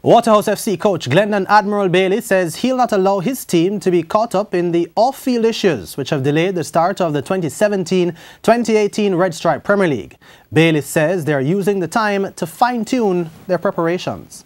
Waterhouse FC coach Glendon Admiral Bailey says he'll not allow his team to be caught up in the off-field issues which have delayed the start of the 2017-2018 Red Stripe Premier League. Bailey says they are using the time to fine-tune their preparations.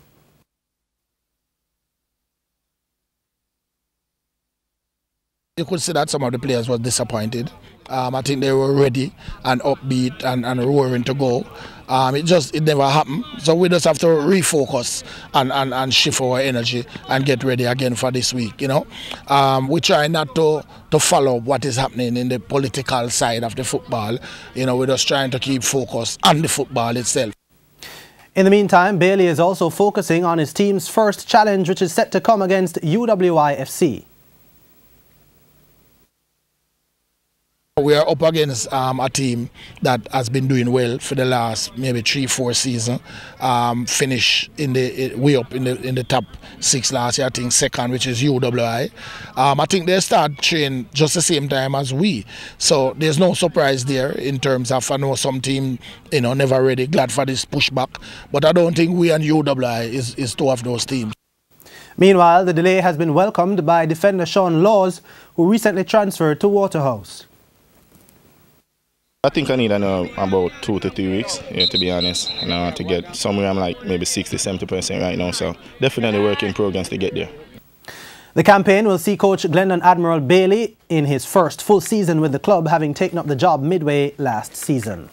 You could see that some of the players were disappointed. I think they were ready and upbeat and roaring to go. It never happened. So we just have to refocus and shift our energy and get ready again for this week. We try not to follow what is happening in the political side of the football. We're just trying to keep focus on the football itself. In the meantime, Bailey is also focusing on his team's first challenge, which is set to come against UWI FC. We are up against a team that has been doing well for the last maybe 3-4 seasons. Finish way up in the top 6 last year. I think second, which is UWI. I think they start training just the same time as we. So there's no surprise there in terms of I know some team never ready, glad for this pushback. But I don't think we and UWI is two of those teams. Meanwhile, the delay has been welcomed by defender Sean Laws, who recently transferred to Waterhouse. I think I need about 2 to 3 weeks, to be honest. And I want to get somewhere I'm like maybe 60–70% right now. So definitely work in progress to get there. The campaign will see coach Glendon Admiral Bailey in his first full season with the club, having taken up the job midway last season.